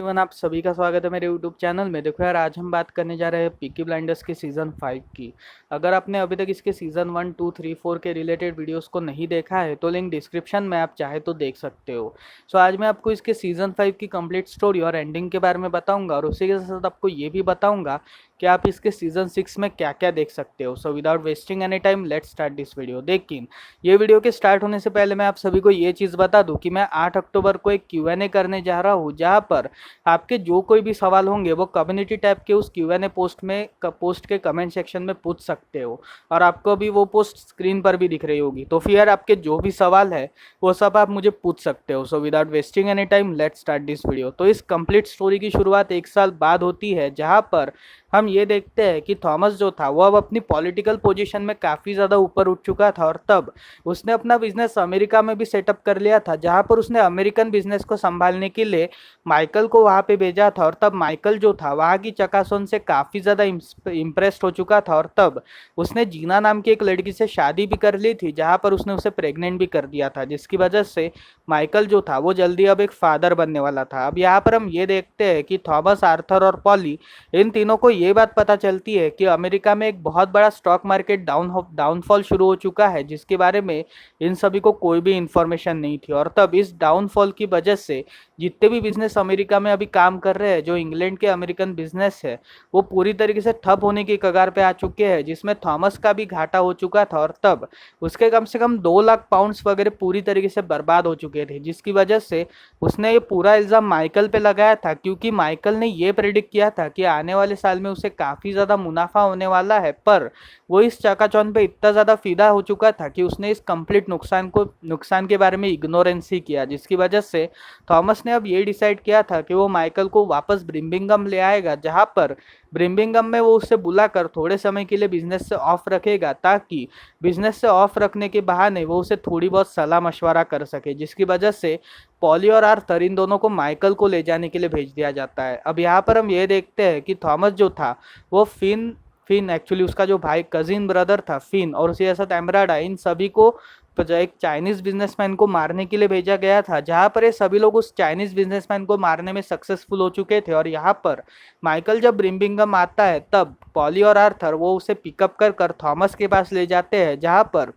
Everyone, आप सभी का स्वागत है मेरे यूट्यूब चैनल में। देखो यार, आज हम बात करने जा रहे हैं पीकी ब्लाइंडर्स के सीज़न 5 की। अगर आपने अभी तक इसके सीज़न 1, 2, 3, 4 के रिलेटेड वीडियोस को नहीं देखा है तो लिंक डिस्क्रिप्शन में आप चाहे तो देख सकते हो। सो आज मैं आपको इसके सीज़न 5 की कंप्लीट स्टोरी और एंडिंग के बारे में बताऊंगा और उसी के साथ आपको ये भी बताऊंगा कि आप इसके सीज़न 6 में क्या क्या देख सकते हो। So without wasting any time let's start this video. लेकिन ये वीडियो के स्टार्ट होने से पहले मैं आप सभी को ये चीज़ बता दूं कि मैं 8 अक्टूबर को एक Q&A करने जा रहा हूँ, जहाँ पर आपके जो कोई भी सवाल होंगे वो कम्युनिटी टैब के उस Q&A पोस्ट के कमेंट सेक्शन में पूछ सकते हो और आपको भी वो पोस्ट स्क्रीन पर भी दिख रही होगी। तो फिर आपके जो भी सवाल है वो सब आप मुझे पूछ सकते हो। So without wasting any time let's start this video. तो इस कंप्लीट स्टोरी की शुरुआत 1 साल बाद होती है, जहाँ पर हम ये देखते हैं कि थॉमस जो था वो अब अपनी पॉलिटिकल पोजीशन में काफ़ी ज़्यादा ऊपर उठ चुका था और तब उसने अपना बिजनेस अमेरिका में भी सेटअप कर लिया था, जहाँ पर उसने अमेरिकन बिजनेस को संभालने के लिए माइकल को वहाँ पे भेजा था। और तब माइकल जो था वहाँ की चकाचौंध से काफ़ी ज़्यादा इम्प्रेस्ड हो चुका था और तब उसने जीना नाम की एक लड़की से शादी भी कर ली थी, जहाँ पर उसने उसे प्रेग्नेंट भी कर दिया था, जिसकी वजह से माइकल जो था वो जल्दी अब एक फादर बनने वाला था। अब यहाँ पर हम ये देखते हैं कि थॉमस, आर्थर और पॉली, इन तीनों को ये बात पता चलती है कि अमेरिका में एक बहुत बड़ा स्टॉक मार्केट डाउनफॉल शुरू हो चुका है, जिसके बारे में इन सभी को कोई भी इंफॉर्मेशन नहीं थी। और तब इस डाउनफॉल की वजह से जितने भी बिजनेस अमेरिका में अभी काम कर रहे हैं, जो इंग्लैंड के अमेरिकन बिजनेस है, वो पूरी तरीके से ठप होने की कगार पे आ चुके हैं, जिसमें थॉमस का भी घाटा हो चुका था। और तब उसके कम से कम 2 लाख पाउंड्स वगैरह पूरी तरीके से बर्बाद हो चुके थे, जिसकी वजह से उसने ये पूरा इल्ज़ाम माइकल पे लगाया था, क्योंकि माइकल ने ये प्रेडिक्ट किया था कि आने वाले साल में उसे काफ़ी ज़्यादा मुनाफा होने वाला है। पर वो इस चकाचौंध पे इतना ज़्यादा फिदा हो चुका था कि उसने इस कंप्लीट नुकसान के बारे में इग्नोरेंस ही किया, जिसकी वजह से थॉमस ने अब ये डिसाइड किया था कि वो माइकल को वापस ब्रिम्बिंगम ले आएगा, जहाँ पर ब्रिम्बिंगम में वो उससे बुलाकर थोड़े समय के लिए बिजनेस से ऑफ रखेगा, ताकि बिजनेस से ऑफ रखने के बहाने वो उसे थोड़ी बहुत सलाह मशवरा कर सके, जिसकी वजह से पॉली और आर्थर इन दोनों को माइकल को ले जाने के लिए भेज दिया जाता है। अब यहाँ पर हम ये देखते हैं कि थॉमस जो था वो फिन फिन एक्चुअली उसका जो भाई कजिन ब्रदर था फिन और उसके साथ एमराडा, इन सभी को एक चाइनीज बिजनेसमैन को मारने के लिए भेजा गया था, जहां पर ये सभी लोग उस चाइनीज बिजनेसमैन को मारने में सक्सेसफुल हो चुके थे। और यहाँ पर माइकल जब ब्रिम्बिंगम आता है, तब पॉली और आर्थर वो उसे पिकअप कर थॉमस के पास ले जाते हैं, जहां पर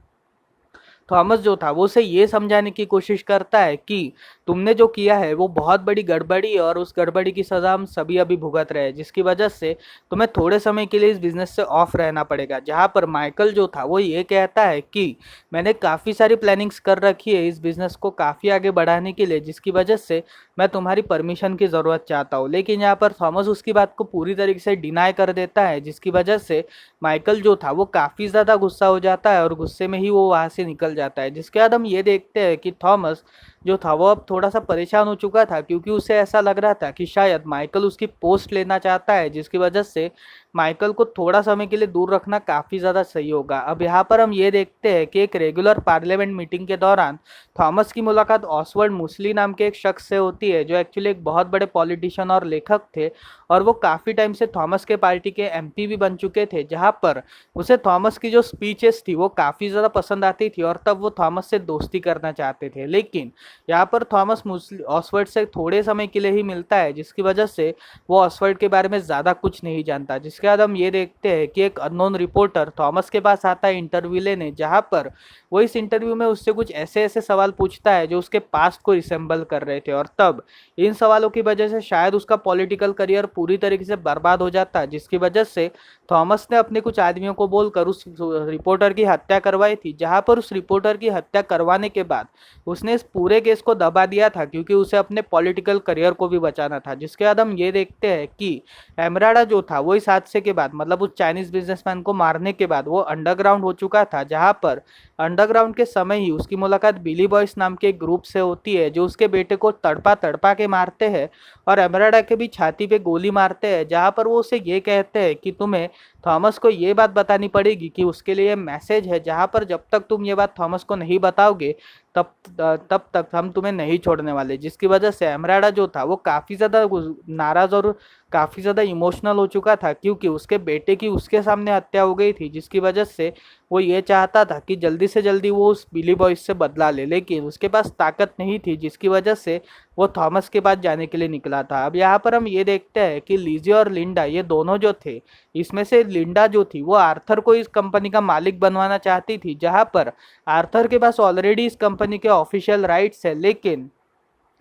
थॉमस जो था वो उसे ये समझाने की कोशिश करता है कि तुमने जो किया है वो बहुत बड़ी गड़बड़ी है और उस गड़बड़ी की सज़ा हम सभी अभी भुगत रहे हैं, जिसकी वजह से तुम्हें थोड़े समय के लिए इस बिज़नेस से ऑफ रहना पड़ेगा। जहाँ पर माइकल जो था वो ये कहता है कि मैंने काफ़ी सारी प्लानिंग्स कर रखी है इस बिज़नेस को काफ़ी आगे बढ़ाने के लिए, जिसकी वजह से मैं तुम्हारी परमिशन की ज़रूरत चाहता हूँ। लेकिन यहाँ पर थॉमस उसकी बात को पूरी तरीके से डिनाई कर देता है, जिसकी वजह से माइकल जो था वो काफ़ी ज़्यादा गुस्सा हो जाता है और गुस्से में ही वो वहाँ से निकल जाता है। जिसके बाद हम ये देखते हैं कि थॉमस जो था वो अब थोड़ा सा परेशान हो चुका था, क्योंकि उसे ऐसा लग रहा था कि शायद माइकल उसकी पोस्ट लेना चाहता है, जिसकी वजह से माइकल को थोड़ा समय के लिए दूर रखना काफ़ी ज़्यादा सही होगा। अब यहाँ पर हम ये देखते हैं कि एक रेगुलर पार्लियामेंट मीटिंग के दौरान थॉमस की मुलाकात ऑसवर्ड मुस्ली नाम के एक शख्स से होती है, जो एक्चुअली एक बहुत बड़े पॉलिटिशियन और लेखक थे और वो काफ़ी टाइम से थॉमस के पार्टी के MP भी बन चुके थे, जहाँ पर उसे थॉमस की जो स्पीचेस थी वो काफ़ी ज़्यादा पसंद आती थी और तब वो थॉमस से दोस्ती करना चाहते थे। लेकिन यहाँ पर थॉमस ऑसवर्ड से थोड़े समय के लिए ही मिलता है, जिसकी वजह से वो ऑसवर्ड के बारे में ज़्यादा कुछ नहीं जानता। जिसके बाद हम ये देखते हैं कि एक अननोन रिपोर्टर थॉमस के पास आता है इंटरव्यू लेने, जहाँ पर वो इस इंटरव्यू में उससे कुछ ऐसे ऐसे सवाल पूछता है जो उसके पास्ट को रिसेंबल कर रहे थे और तब इन सवालों की वजह से शायद उसका पॉलिटिकल करियर पूरी तरीके से बर्बाद हो जाता है, जिसकी वजह से थॉमस ने अपने कुछ आदमियों को बोलकर उस रिपोर्टर की हत्या करवाई थी। जहाँ पर उस रिपोर्टर की हत्या करवाने के बाद उसने इस पूरे केस को दबा दिया था, क्योंकि उसे अपने पॉलिटिकल करियर को भी बचाना था। जिसके बाद हम ये देखते हैं कि एमराडा जो था वो इस हादसे के बाद, मतलब उस चाइनीज बिजनेसमैन को मारने के बाद, वो अंडरग्राउंड हो चुका था, जहाँ पर अंडरग्राउंड के समय ही उसकी मुलाकात बिली बॉयज नाम के एक ग्रुप से होती है, जो उसके बेटे को तड़पा तड़पा के मारते हैं और एमराडा के भी छाती पे गोली मारते हैं, जहाँ पर वो उसे ये कहते हैं कि तुम्हें थॉमस को ये बात बतानी पड़ेगी कि उसके लिए मैसेज है, जहाँ पर जब तक तुम ये बात थॉमस को नहीं बताओगे तब तक हम तुम्हें नहीं छोड़ने वाले। जिसकी वजह से एमराडा जो था वो काफ़ी ज़्यादा नाराज़ और काफ़ी ज़्यादा इमोशनल हो चुका था, क्योंकि उसके बेटे की उसके सामने हत्या हो गई थी, जिसकी वजह से वो ये चाहता था कि जल्दी से जल्दी वो उस बिली बॉय से बदला ले, लेकिन उसके पास ताकत नहीं थी, जिसकी वजह से वो थॉमस के पास जाने के लिए निकला था। अब यहाँ पर हम ये देखते हैं कि लिजी और लिंडा ये दोनों जो थे, इसमें से लिंडा जो थी वो आर्थर को इस कंपनी का मालिक बनवाना चाहती थी, जहाँ पर आर्थर के पास ऑलरेडी इस कंपनी के ऑफिशियल राइट्स है, लेकिन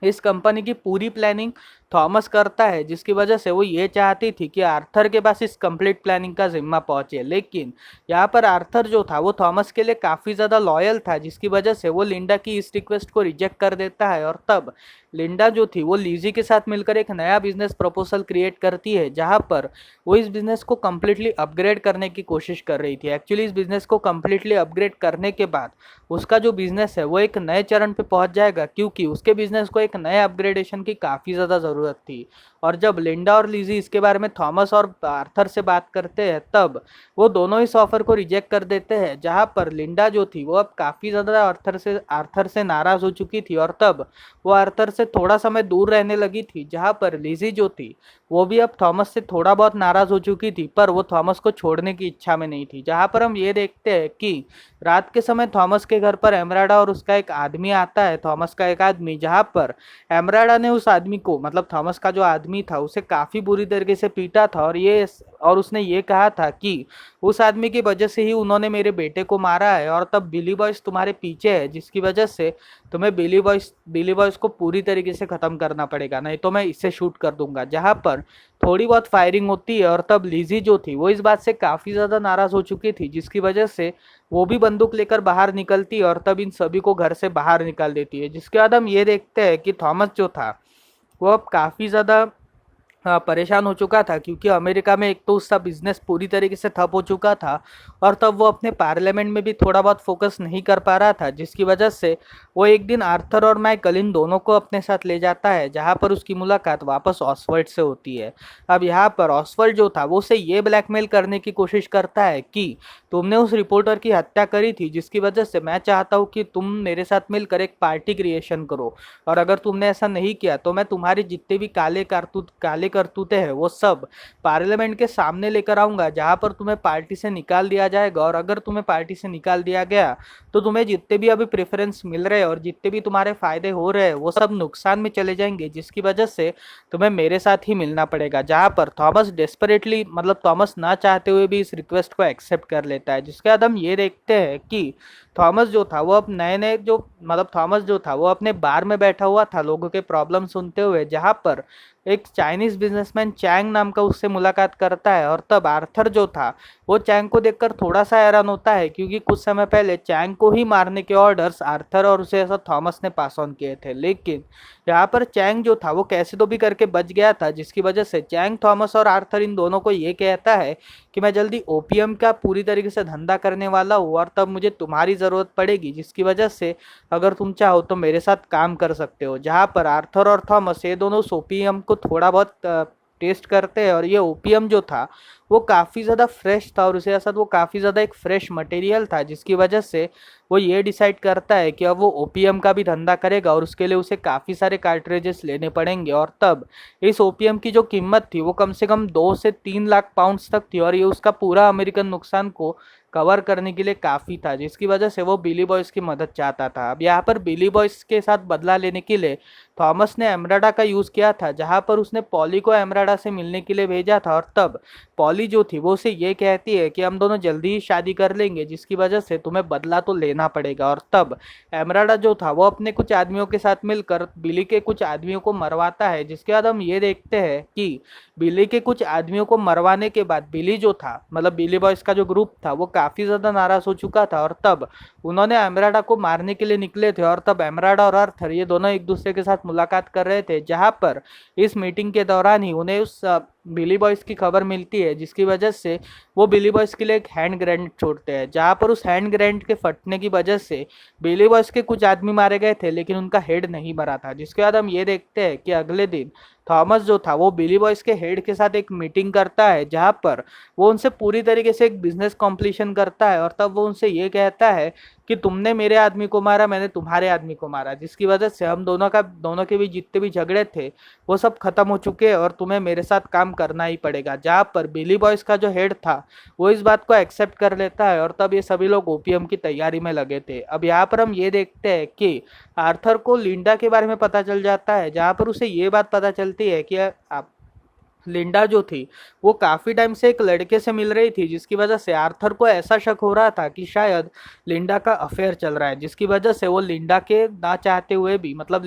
इस कंपनी की पूरी प्लानिंग थॉमस करता है, जिसकी वजह से वो ये चाहती थी कि आर्थर के पास इस कंप्लीट प्लानिंग का जिम्मा पहुंचे। लेकिन यहाँ पर आर्थर जो था वो थॉमस के लिए काफ़ी ज़्यादा लॉयल था, जिसकी वजह से वो लिंडा की इस रिक्वेस्ट को रिजेक्ट कर देता है। और तब लिंडा जो थी वो लीजी के साथ मिलकर एक नया बिजनेस प्रपोजल क्रिएट करती है, जहाँ पर वो इस बिजनेस को कम्प्लीटली अपग्रेड करने की कोशिश कर रही थी। एक्चुअली इस बिजनेस को कम्प्लीटली अपग्रेड करने के बाद उसका जो बिजनेस है वो एक नए चरण पे पहुंच जाएगा, क्योंकि उसके बिजनेस को एक नए अपग्रेडेशन की काफ़ी ज़्यादा ज़रूरत थी। और जब लिंडा और लिजी इसके बारे में थॉमस और आर्थर से बात करते हैं, तब वो दोनों इस ऑफर को रिजेक्ट कर देते हैं, जहाँ पर लिंडा जो थी वो अब काफ़ी ज़्यादा आर्थर से नाराज़ हो चुकी थी, और तब वो आर्थर से थोड़ा समय दूर रहने लगी थी। जहाँ पर लिजी जो थी वो भी अब थॉमस से थोड़ा बहुत नाराज़ हो चुकी थी, पर वो थॉमस को छोड़ने की इच्छा में नहीं थी। जहाँ पर हम ये देखते हैं कि रात के समय थॉमस के घर पर एमराडा और उसका एक आदमी आता है, थॉमस का एक आदमी, जहाँ पर एमराडा ने उस आदमी को, मतलब थॉमस का जो आदमी था, उसे काफ़ी बुरी तरीके से पीटा था, और उसने ये कहा था कि उस आदमी की वजह से ही उन्होंने मेरे बेटे को मारा है, और तब बिली बॉयज तुम्हारे पीछे है, जिसकी वजह से तुम्हें बिली बॉयज को पूरी तरीके से ख़त्म करना पड़ेगा, नहीं तो मैं इसे शूट कर दूंगा। जहाँ पर थोड़ी बहुत फायरिंग होती है, और तब लिजी जो थी वो इस बात से काफ़ी ज़्यादा नाराज़ हो चुकी थी, जिसकी वजह से वो भी बंदूक लेकर बाहर निकलती है, और तब इन सभी को घर से बाहर निकाल देती है। जिसके बाद हम ये देखते हैं कि थॉमस जो था वो अब काफ़ी ज़्यादा परेशान हो चुका था, क्योंकि अमेरिका में एक तो उसका बिजनेस पूरी तरीके से ठप हो चुका था, और तब वो अपने पार्लियामेंट में भी थोड़ा बहुत फोकस नहीं कर पा रहा था, जिसकी वजह से वो एक दिन आर्थर और माइकल इन दोनों को अपने साथ ले जाता है, जहाँ पर उसकी मुलाकात वापस ऑसवर्ड से होती है। अब यहाँ पर ऑसवर्ड जो था वो उसे ये ब्लैकमेल करने की कोशिश करता है कि तुमने उस रिपोर्टर की हत्या करी थी, जिसकी वजह से मैं चाहता हूँ कि तुम मेरे साथ मिलकर एक पार्टी क्रिएशन करो, और अगर तुमने ऐसा नहीं किया तो मैं तुम्हारे जितने भी काले करतूते हैं वो सब पार्लियामेंट के सामने लेकर आऊंगा, जहां पर तुम्हें पार्टी से निकाल दिया जाएगा। और अगर तुम्हें पार्टी से निकाल दिया गया तो तुम्हें जितने भी अभी प्रेफरेंस मिल रहे हैं और जितने भी तुम्हारे फायदे हो रहे हैं वो सब नुकसान में चले जाएंगे, जिसकी वजह से तुम्हें मेरे साथ ही मिलना पड़ेगा। जहां पर थॉमस डेस्परेटली, मतलब थॉमस ना चाहते हुए भी इस रिक्वेस्ट को एक्सेप्ट कर लेता है। जिसके बाद हम ये देखते हैं कि थॉमस जो था वो अब नए जो मतलब थॉमस जो था वो अपने बार में बैठा हुआ था लोगों के प्रॉब्लम सुनते हुए, जहाँ पर एक चाइनीज बिजनेसमैन चैंग नाम का उससे मुलाकात करता है। और तब आर्थर जो था वो चैंग को देखकर थोड़ा सा हैरान होता है, क्योंकि कुछ समय पहले चैंग को ही मारने के ऑर्डर्स आर्थर और उसे ऐसा थॉमस ने पास ऑन किए थे, लेकिन यहाँ पर चैंग जो था वो कैसे तो भी करके बच गया था, जिसकी वजह से चैंग थॉमस और आर्थर इन दोनों को ये कहता है कि मैं जल्दी ओपीएम का पूरी तरीके से धंधा करने वाला हूँ, और तब मुझे तुम्हारी ज़रूरत पड़ेगी, जिसकी वजह से अगर तुम चाहो तो मेरे साथ काम कर सकते हो। जहाँ पर आर्थर और थॉमस ये दोनों उस ओपीएम को थोड़ा बहुत टेस्ट करते हैं, और ये ओपीएम जो था वो काफ़ी ज़्यादा फ्रेश था, और उसे साथ वो काफ़ी ज़्यादा एक फ्रेश मटेरियल था, जिसकी वजह से वो ये डिसाइड करता है कि अब वो ओपीएम का भी धंधा करेगा, और उसके लिए उसे काफ़ी सारे कार्ट्रिजेस लेने पड़ेंगे। और तब इस ओपीएम की जो कीमत थी वो कम से कम 2 से 3 लाख पाउंड्स तक थी, और ये उसका पूरा अमेरिकन नुकसान को कवर करने के लिए काफ़ी था, जिसकी वजह से वो बिली बॉयज़ की मदद चाहता था। अब यहाँ पर बिली बॉयज़ के साथ बदला लेने के लिए थॉमस ने एमराडा का यूज़ किया था, जहाँ पर उसने पॉली को एमराडा से मिलने के लिए भेजा था, और तब पॉली जो थी वो उसे ये कहती है कि हम दोनों जल्दी ही शादी कर लेंगे, जिसकी वजह से तुम्हें बदला तो लेना पड़ेगा। और तब एमराडा जो था वो अपने कुछ आदमियों के साथ मिलकर बिली के कुछ आदमियों को मरवाता है। जिसके बाद हम ये देखते हैं कि बिली के कुछ आदमियों को मरवाने के बाद बिली जो था, मतलब बिली बॉयज़ का जो ग्रुप था, वो काफ़ी ज़्यादा नाराज़ हो चुका था, और तब उन्होंने एमराडा को मारने के लिए निकले थे। और तब एमराडा और आर्थर ये दोनों एक दूसरे के साथ मुलाकात कर रहे थे, जहाँ पर इस मीटिंग के दौरान ही उन्हें उस बिली बॉयज़ की खबर मिलती है, जिसकी वजह से वो बिली बॉयज़ के लिए एक हैंड ग्रेनेड छोड़ते हैं, जहाँ पर उस हैंड ग्रेनेड के फटने की वजह से बिली बॉयज़ के कुछ आदमी मारे गए थे, लेकिन उनका हेड नहीं मरा था। जिसके बाद हम ये देखते हैं कि अगले दिन थॉमस जो था वो बिली बॉयज़ के हेड के साथ एक मीटिंग करता है, जहाँ पर वो उनसे पूरी तरीके से एक बिजनेस कॉम्प्लीशन करता है, और तब वो उनसे ये कहता है कि तुमने मेरे आदमी को मारा, मैंने तुम्हारे आदमी को मारा, जिसकी वजह से हम दोनों के भी जितने भी झगड़े थे वो सब खत्म हो चुके हैं, और तुम्हें मेरे साथ काम काम करना ही पड़ेगा, जहाँ पर बिली बॉयज का जो हेड था वो इस बात को एक्सेप्ट कर लेता है और तब ये सभी लोग ओपीएम की तैयारी में लगे थे। अब यहाँ पर हम ये देखते हैं कि आर्थर को लिंडा के बारे में पता चल जाता है, जहाँ पर उसे ये बात पता चलती है कि आप लिंडा जो थी वो काफी टाइम से एक लड़के से मिल रही थी, जिसकी वजह से आर्थर को ऐसा शक हो रहा था कि शायद लिंडा का अफेयर चल रहा है, जिसकी वजह से वो लिंडा के ना चाहते हुए भी, मतलब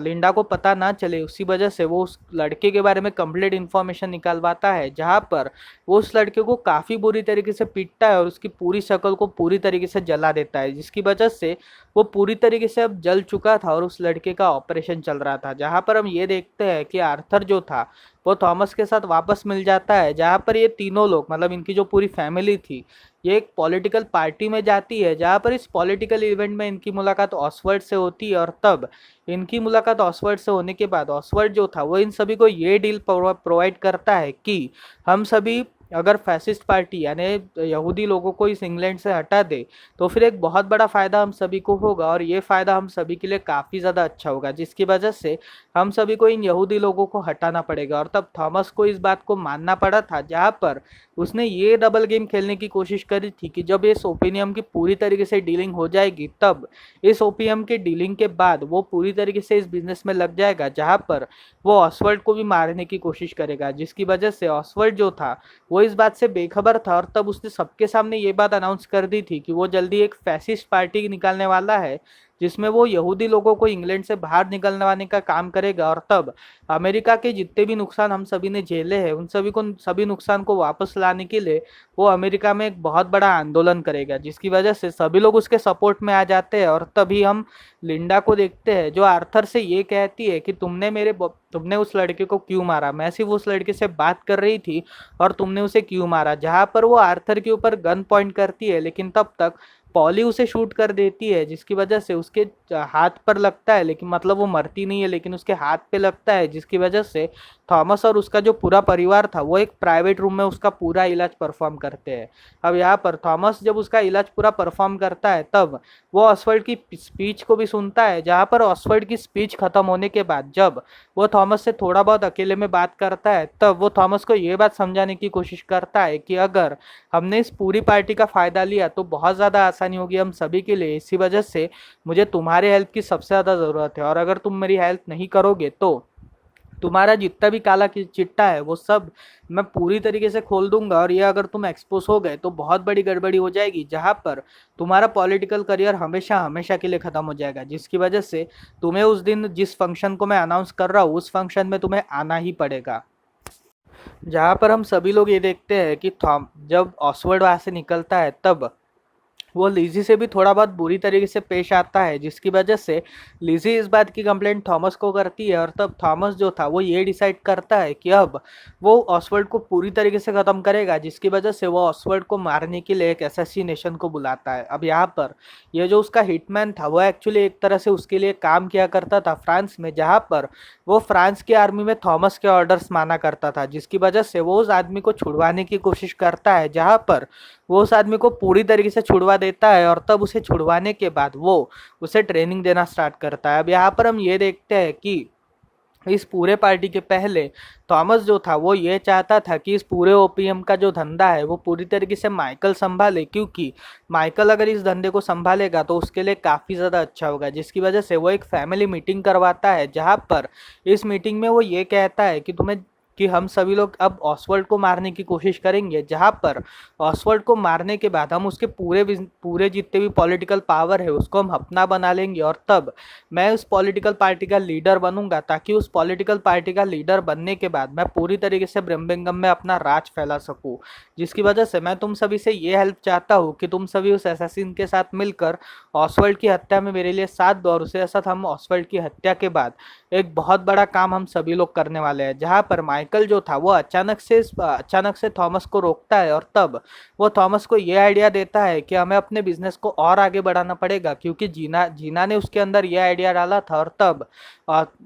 लिंडा को पता ना चले, उसी वजह से वो उस लड़के के बारे में कंप्लीट इन्फॉर्मेशन निकालवाता है, जहाँ पर वो उस लड़के को काफ़ी बुरी तरीके से पीटता है और उसकी पूरी शक्ल को पूरी तरीके से जला देता है, जिसकी वजह से वो पूरी तरीके से अब जल चुका था और उस लड़के का ऑपरेशन चल रहा था। जहाँ पर हम ये देखते हैं कि आर्थर जो था वो थॉमस के साथ वापस मिल जाता है, जहाँ पर ये तीनों लोग, मतलब इनकी जो पूरी फैमिली थी, ये एक पॉलिटिकल पार्टी में जाती है, जहाँ पर इस पॉलिटिकल इवेंट में इनकी मुलाकात ऑसवर्ड से होती है। और तब इनकी मुलाकात ऑसवर्ड से होने के बाद ऑसवर्ड जो था वो इन सभी को ये डील प्रोवाइड करता है कि हम सभी अगर फैसिस्ट पार्टी यानी यहूदी लोगों को इस इंग्लैंड से हटा दे तो फिर एक बहुत बड़ा फ़ायदा हम सभी को होगा और ये फ़ायदा हम सभी के लिए काफ़ी ज़्यादा अच्छा होगा, जिसकी वजह से हम सभी को इन यहूदी लोगों को हटाना पड़ेगा। और तब थॉमस को इस बात को मानना पड़ा था, जहाँ पर उसने ये डबल गेम खेलने की कोशिश करी थी कि जब इस ओपिनियम की पूरी तरीके से डीलिंग हो जाएगी तब इस ओपीएम के डीलिंग के बाद वो पूरी तरीके से इस बिजनेस में लग जाएगा, जहाँ पर वो ऑसवर्ड को भी मारने की कोशिश करेगा, जिसकी वजह से ऑसवर्ड जो था वो इस बात से बेखबर था और तब उसने सबके सामने ये बात अनाउंस कर दी थी कि वो जल्दी एक फैसिस्ट पार्टी निकालने वाला है, जिसमें वो यहूदी लोगों को इंग्लैंड से बाहर निकलवाने का काम करेगा। और तब अमेरिका के जितने भी नुकसान हम सभी ने झेले हैं उन सभी नुकसान को वापस लाने के लिए वो अमेरिका में एक बहुत बड़ा आंदोलन करेगा, जिसकी वजह से सभी लोग उसके सपोर्ट में आ जाते हैं। और तभी हम लिंडा को देखते हैं जो आर्थर से ये कहती है कि तुमने उस लड़के को क्यों मारा, मैं सिर्फ उस लड़के से बात कर रही थी और तुमने उसे क्यों मारा, जहाँ पर वो आर्थर के ऊपर गन पॉइंट करती है, लेकिन तब तक पॉली उसे शूट कर देती है, जिसकी वजह से उसके हाथ पर लगता है, लेकिन मतलब वो मरती नहीं है लेकिन उसके हाथ पे लगता है, जिसकी वजह से थॉमस और उसका जो पूरा परिवार था वो एक प्राइवेट रूम में उसका पूरा इलाज परफॉर्म करते हैं। अब यहाँ पर थॉमस जब उसका इलाज पूरा परफॉर्म करता है तब वो ऑसवर्ड की स्पीच को भी सुनता है, जहाँ पर ऑसवर्ड की स्पीच खत्म होने के बाद जब वो थॉमस से थोड़ा बहुत अकेले में बात करता है तब वो थॉमस को ये बात समझाने की कोशिश करता है कि अगर हमने इस पूरी पार्टी का फ़ायदा लिया तो बहुत ज़्यादा आसानी होगी हम सभी के लिए, इसी वजह से मुझे तुम्हारे हेल्प की सबसे ज़्यादा ज़रूरत है और अगर तुम मेरी हेल्प नहीं करोगे तो तुम्हारा जितना भी काला चिट्टा है वो सब मैं पूरी तरीके से खोल दूंगा और ये अगर तुम एक्सपोज हो गए तो बहुत बड़ी गड़बड़ी हो जाएगी, जहाँ पर तुम्हारा पॉलिटिकल करियर हमेशा हमेशा के लिए ख़त्म हो जाएगा, जिसकी वजह से तुम्हें उस दिन जिस फंक्शन को मैं अनाउंस कर रहा हूँ उस फंक्शन में तुम्हें आना ही पड़ेगा। जहाँ पर हम सभी लोग ये देखते हैं कि जब ऑसवर्ड वहाँ से निकलता है तब वो लिजी से भी थोड़ा बहुत बुरी तरीके से पेश आता है, जिसकी वजह से लिजी इस बात की कंप्लेंट थॉमस को करती है और तब थॉमस जो था वो ये डिसाइड करता है कि अब वो ऑसवर्ड को पूरी तरीके से ख़त्म करेगा, जिसकी वजह से वो ऑसवर्ड को मारने के लिए एक असैसिनेशन को बुलाता है। अब यहाँ पर ये जो उसका हिटमैन था वो एक्चुअली एक तरह से उसके लिए काम किया करता था फ्रांस में, जहाँ पर वो फ्रांस की आर्मी में थॉमस के ऑर्डर्स माना करता था, जिसकी वजह से वो उस आदमी को छुड़वाने की कोशिश करता है, जहाँ पर वो उस आदमी को पूरी तरीके से छुड़वा देता है और तब उसे छुड़वाने के बाद वो उसे ट्रेनिंग देना स्टार्ट करता है। अब यहाँ पर हम ये देखते हैं कि इस पूरे पार्टी के पहले थॉमस जो था वो ये चाहता था कि इस पूरे ओपीएम का जो धंधा है वो पूरी तरीके से माइकल संभाले, क्योंकि माइकल अगर इस धंधे को संभालेगा तो उसके लिए काफ़ी ज़्यादा अच्छा होगा, जिसकी वजह से वो एक फैमिली मीटिंग करवाता है, जहाँ पर इस मीटिंग में वो ये कहता है कि हम सभी लोग अब ऑसवर्ड को मारने की कोशिश करेंगे, जहाँ पर ऑसवर्ड को मारने के बाद हम उसके पूरे जितने भी पॉलिटिकल पावर है उसको हम अपना बना लेंगे और तब मैं उस पॉलिटिकल पार्टी का लीडर बनूंगा, ताकि उस पॉलिटिकल पार्टी का लीडर बनने के बाद मैं पूरी तरीके से ब्रम्बिंगम में अपना राज फैला सकूं, जिसकी वजह से मैं तुम सभी से ये हेल्प चाहता हूँ कि तुम सभी उस असैसिन के साथ मिलकर ऑसवर्ड की हत्या में मेरे लिए साथ दो और उसके साथ हम ऑसवर्ड की हत्या के बाद एक बहुत बड़ा काम हम सभी लोग करने वाले हैं। जहाँ पर माइकल जो था वो अचानक से थॉमस को रोकता है और तब वो थॉमस को ये आइडिया देता है कि हमें अपने बिजनेस को और आगे बढ़ाना पड़ेगा, क्योंकि जीना ने उसके अंदर ये आइडिया डाला था। और तब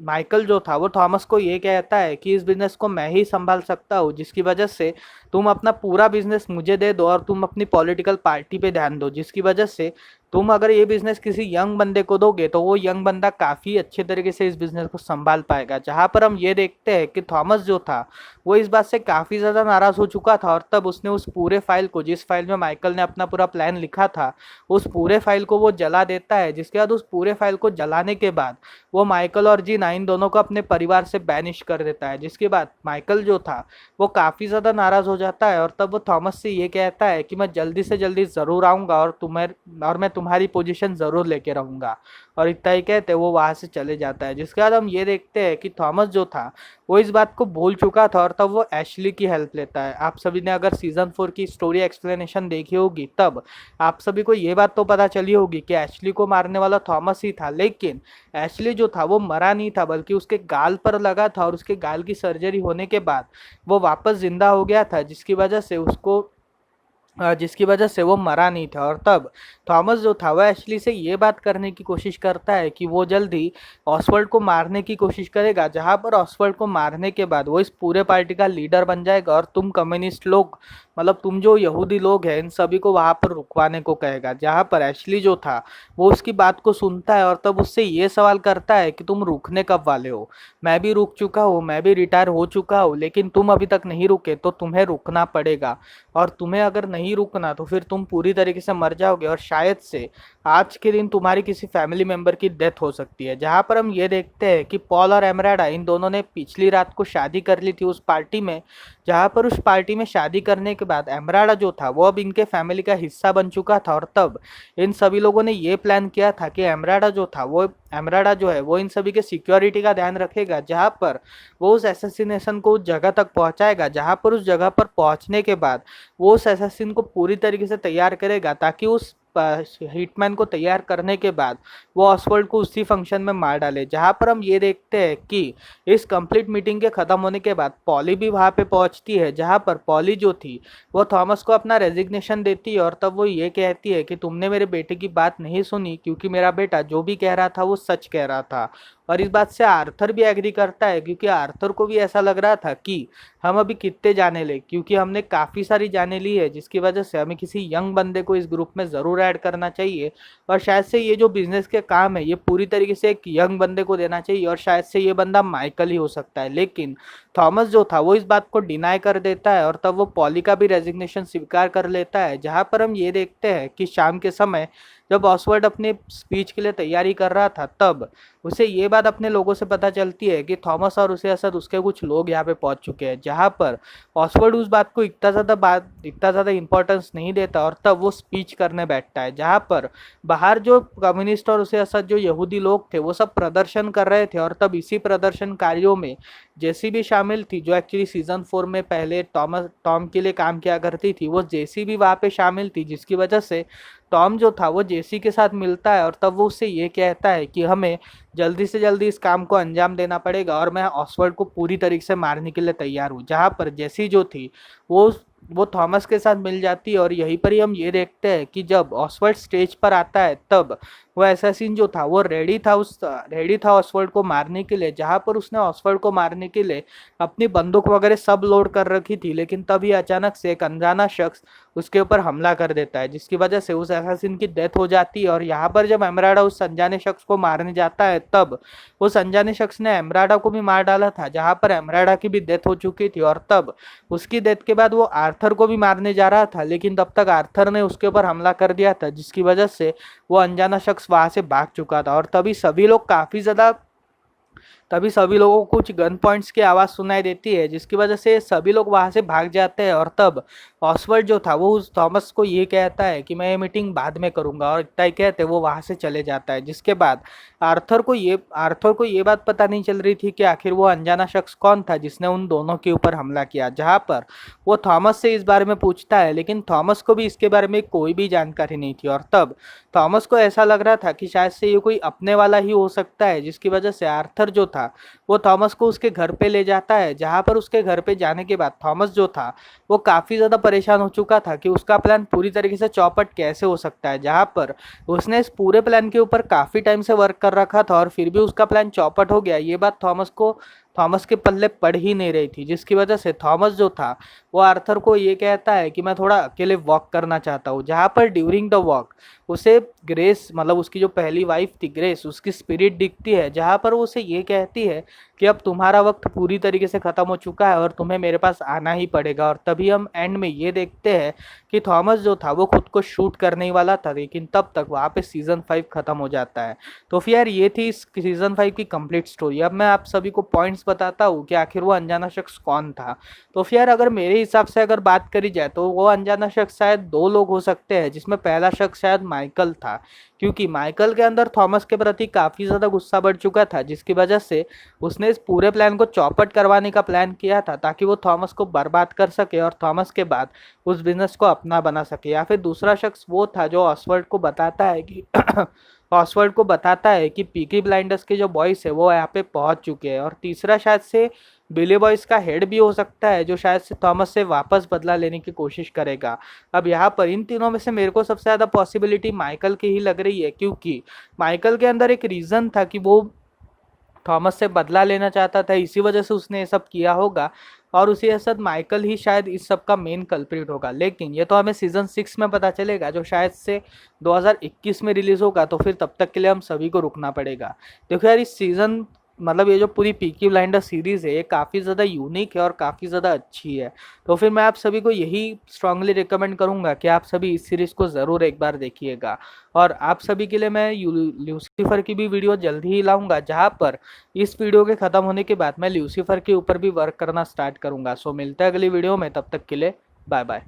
माइकल जो था वो थॉमस को ये कहता है कि इस बिजनेस को मैं ही संभाल सकता हूँ, जिसकी वजह से तुम अपना पूरा बिजनेस मुझे दे दो और तुम अपनी पॉलिटिकल पार्टी पे ध्यान दो, जिसकी वजह से तुम अगर ये बिजनेस किसी यंग बंदे को दोगे तो वो यंग बंदा काफ़ी अच्छे तरीके से इस बिजनेस को संभाल पाएगा। जहाँ पर हम ये देखते हैं कि थॉमस जो था वो इस बात से काफ़ी ज़्यादा नाराज़ हो चुका था, और तब उसने उस पूरे फाइल को, जिस फाइल में माइकल ने अपना पूरा प्लान लिखा था, उस पूरे फाइल को वो जला देता है। जिसके बाद उस पूरे फाइल को जलाने के बाद वो माइकल और G9 दोनों को अपने परिवार से बैनिश कर देता है। जिसके बाद माइकल जो था वो काफ़ी ज़्यादा नाराज़ हो जाता है, और तब वो थॉमस से ये कहता है कि मैं जल्दी से जल्दी ज़रूर आऊँगा और मैं तुम्हारी पोजीशन ज़रूर लेके रहूँगा। और इतना ही कहते वो वहाँ से चले जाता है। जिसके बाद हम ये देखते हैं कि थॉमस जो था वो इस बात को भूल चुका था, और तब वो एशली की हेल्प लेता है। आप सभी ने अगर सीज़न 4 की स्टोरी एक्सप्लेनेशन देखी होगी तब आप सभी को ये बात तो पता चली होगी कि एशली को मारने वाला थॉमस ही था, लेकिन एशली जो था वो मरा नहीं था, बल्कि उसके गाल पर लगा था, और उसके गाल की सर्जरी होने के बाद वो वापस जिंदा हो गया था, जिसकी वजह से वो मरा नहीं था। और तब थॉमस जो था वह एशली से ये बात करने की कोशिश करता है कि वो जल्दी ऑसवर्ल्ड को मारने की कोशिश करेगा, जहाँ पर ऑसवर्ल्ड को मारने के बाद वो इस पूरे पार्टी का लीडर बन जाएगा, और तुम कम्युनिस्ट लोग, मतलब तुम जो यहूदी लोग हैं, इन सभी को वहाँ पर रुकवाने को कहेगा। जहाँ पर एशली जो था वो उसकी बात को सुनता है, और तब उससे ये सवाल करता है कि तुम रुकने कब वाले हो? मैं भी रुक चुका हूँ, मैं भी रिटायर हो चुका हूँ, लेकिन तुम अभी तक नहीं रुके, तो तुम्हें रुकना पड़ेगा। और तुम्हें अगर नहीं रुकना तो फिर तुम पूरी तरीके से मर जाओगे, और शायद से आज के दिन तुम्हारी किसी फैमिली मेंबर की डेथ हो सकती है। जहाँ पर हम ये देखते हैं कि पॉल और एमराडा, इन दोनों ने पिछली रात को शादी कर ली थी उस पार्टी में। जहाँ पर उस पार्टी में शादी करने के बाद एमराडा जो था वो अब इनके फैमिली का हिस्सा बन चुका था, और तब इन सभी लोगों ने ये प्लान किया था कि एमराडा जो है वो इन सभी के सिक्योरिटी का ध्यान रखेगा, जहाँ पर वो उस एसेसिनेशन को उस जगह तक पहुँचाएगा, जहाँ पर उस जगह पर पहुँचने के बाद वो उस एसेसिन को पूरी तरीके से तैयार करेगा, ताकि उस हिटमैन को तैयार करने के बाद वो ऑसवर्ल्ड को उसी फंक्शन में मार डाले। जहाँ पर हम ये देखते हैं कि इस कंप्लीट मीटिंग के ख़त्म होने के बाद पॉली भी वहाँ पे पहुँचती है, जहाँ पर पॉली जो थी वो थॉमस को अपना रेजिग्नेशन देती है, और तब वो ये कहती है कि तुमने मेरे बेटे की बात नहीं सुनी, क्योंकि मेरा बेटा जो भी कह रहा था वो सच कह रहा था। और इस बात से आर्थर भी एग्री करता है, क्योंकि आर्थर को भी ऐसा लग रहा था कि हम अभी कितने जाने ले, क्योंकि हमने काफ़ी सारी जाने ली है, जिसकी वजह से हमें किसी यंग बंदे को इस ग्रुप में ज़रूर ऐड करना चाहिए। और शायद से ये जो बिजनेस के काम है ये पूरी तरीके से एक यंग बंदे को देना चाहिए, और शायद से ये बंदा माइकल ही हो सकता है। लेकिन थॉमस जो था वो इस बात को डिनाई कर देता है, और तब वो पॉली का भी रेजिग्नेशन स्वीकार कर लेता है। जहाँ पर हम ये देखते हैं कि शाम के समय जब ऑसवर्ड अपने स्पीच के लिए तैयारी कर रहा था, तब उसे ये बात अपने लोगों से पता चलती है कि थॉमस और उसे असद उसके कुछ लोग यहाँ पे पहुंच चुके हैं। जहाँ पर ऑसवर्ड उस बात को इतना ज़्यादा इंपॉर्टेंस नहीं देता, और तब वो स्पीच करने बैठता है। जहाँ पर बाहर जो कम्युनिस्ट और उसे असद जो यहूदी लोग थे वो सब प्रदर्शन कर रहे थे, और तब इसी प्रदर्शनकारियों में जेसी भी शामिल थी, जो एक्चुअली सीजन 4 में पहले टॉम के लिए काम किया करती थी। वो जेसी भी वहाँ पे शामिल थी, जिसकी वजह से टॉम जो था वो जेसी के साथ मिलता है, और तब वो उससे ये कहता है कि हमें जल्दी से जल्दी इस काम को अंजाम देना पड़ेगा, और मैं ऑसवर्ड को पूरी तरीके से मारने के लिए तैयार हूँ। जहाँ पर जेसी जो थी वो वो थॉमस के साथ मिल जाती है, और यहीं पर ही हम ये देखते हैं कि जब ऑसवर्ड स्टेज पर आता है तब वो एसेसिन जो था वो रेडी था ऑसवर्ड को मारने के लिए। जहाँ पर उसने ऑसवर्ड को मारने के लिए अपनी बंदूक वगैरह सब लोड कर रखी थी, लेकिन तभी अचानक से एक अनजाना शख्स उसके ऊपर हमला कर देता है, जिसकी वजह से उस एसेसिन की डेथ हो जाती है। और यहाँ पर जब एमराडा उस अनजाने शख्स को मारने जाता है तब उस अनजाने शख्स ने एमराडा को भी मार डाला था, जहाँ पर एमराडा की भी डेथ हो चुकी थी। और तब उसकी डेथ के बाद वो आर्थर को भी मारने जा रहा था, लेकिन तब तक आर्थर ने उसके ऊपर हमला कर दिया था, जिसकी वजह से वो अनजाना शख्स वहां से भाग चुका था। और तभी सभी लोगों को कुछ गन पॉइंट्स की आवाज़ सुनाई देती है, जिसकी वजह से सभी लोग वहां से भाग जाते हैं। और तब ऑसवर्ड जो था वो उस थॉमस को ये कहता है कि मैं ये मीटिंग बाद में करूंगा, और इतना ही कहते वो वहां से चले जाता है। जिसके बाद आर्थर को ये बात पता नहीं चल रही थी कि आखिर वो अनजाना शख्स कौन था जिसने उन दोनों के ऊपर हमला किया। जहाँ पर वो थॉमस से इस बारे में पूछता है, लेकिन थॉमस को भी इसके बारे में कोई भी जानकारी नहीं थी। और तब थॉमस को ऐसा लग रहा था कि शायद से ये कोई अपने वाला ही हो सकता है, जिसकी वजह से आर्थर जो था वो थॉमस को उसके घर पे ले जाता है। जहाँ पर उसके घर पे जाने के बाद थॉमस जो था वो काफ़ी ज़्यादा परेशान हो चुका था कि उसका प्लान पूरी तरीके से चौपट कैसे हो सकता है। जहाँ पर उसने इस पूरे प्लान के ऊपर काफ़ी टाइम से वर्क कर रखा था, और फिर भी उसका प्लान चौपट हो गया। ये बात थॉमस को थॉमस के पल्ले पड़ ही नहीं रही थी, जिसकी वजह से थॉमस जो था वो आर्थर को ये कहता है कि मैं थोड़ा अकेले वॉक करना चाहता हूँ, जहाँ पर ड्यूरिंग द वॉक उसे ग्रेस, मतलब उसकी जो पहली वाइफ थी ग्रेस, उसकी स्पिरिट दिखती है, जहाँ पर वो उसे ये कहती है कि अब तुम्हारा वक्त पूरी तरीके से ख़त्म हो चुका है और तुम्हें मेरे पास आना ही पड़ेगा। और तभी हम एंड में ये देखते हैं कि थॉमस जो था वो खुद को शूट करने ही वाला था, लेकिन तब तक वहाँ पे सीज़न 5 ख़त्म हो जाता है। तो फिर यार ये थी इस सीज़न 5 की कंप्लीट स्टोरी। अब मैं आप सभी को पॉइंट्स बताता हूँ कि आखिर वो अनजाना शख्स कौन था। तो फिर यार अगर मेरे हिसाब से अगर बात करी जाए तो वो अनजाना शख्स शायद दो लोग हो सकते हैं, जिसमें पहला शख्स शायद माइकल था, क्योंकि माइकल के अंदर थॉमस के प्रति काफ़ी ज़्यादा गुस्सा बढ़ चुका था, जिसकी वजह से उसने इस पूरे प्लान को चौपट करवाने का प्लान किया था, ताकि वो थॉमस को बर्बाद कर सके और थॉमस के बाद उस बिजनेस को अपना बना सके। या फिर दूसरा शख्स वो था जो ऑसवर्ड को बताता है कि ऑसवर्ड को बताता है कि पीकी ब्लाइंडर्स के जो बॉयज है वो यहाँ पे पहुंच चुके हैं। और तीसरा शायद से बिली बॉयज का हेड भी हो सकता है, जो शायद से थॉमस से वापस बदला लेने की कोशिश करेगा। अब यहाँ पर इन तीनों में से मेरे को सबसे ज़्यादा पॉसिबिलिटी माइकल की ही लग रही है, क्योंकि माइकल के अंदर एक रीज़न था कि वो थॉमस से बदला लेना चाहता था, इसी वजह से उसने ये सब किया होगा। और उसी के साथ माइकल ही शायद इस सब का मेन कल्प्रिट होगा। लेकिन ये तो हमें सीज़न 6 में पता चलेगा, जो शायद से 2021 में रिलीज़ होगा। तो फिर तब तक के लिए हम सभी को रुकना पड़ेगा। देखो यार, इस सीज़न मतलब ये जो पूरी पीकी ब्लाइंडर सीरीज़ है ये काफ़ी ज़्यादा यूनिक है और काफ़ी ज़्यादा अच्छी है। तो फिर मैं आप सभी को यही स्ट्रांगली रिकमेंड करूँगा कि आप सभी इस सीरीज़ को ज़रूर एक बार देखिएगा। और आप सभी के लिए मैं ल्यूसीफर की भी वीडियो जल्दी ही लाऊंगा, जहाँ पर इस वीडियो के ख़त्म होने के बाद मैं ल्यूसीफर के ऊपर भी वर्क करना स्टार्ट करूँगा। सो मिलते हैं अगली वीडियो में, तब तक के लिए बाय बाय।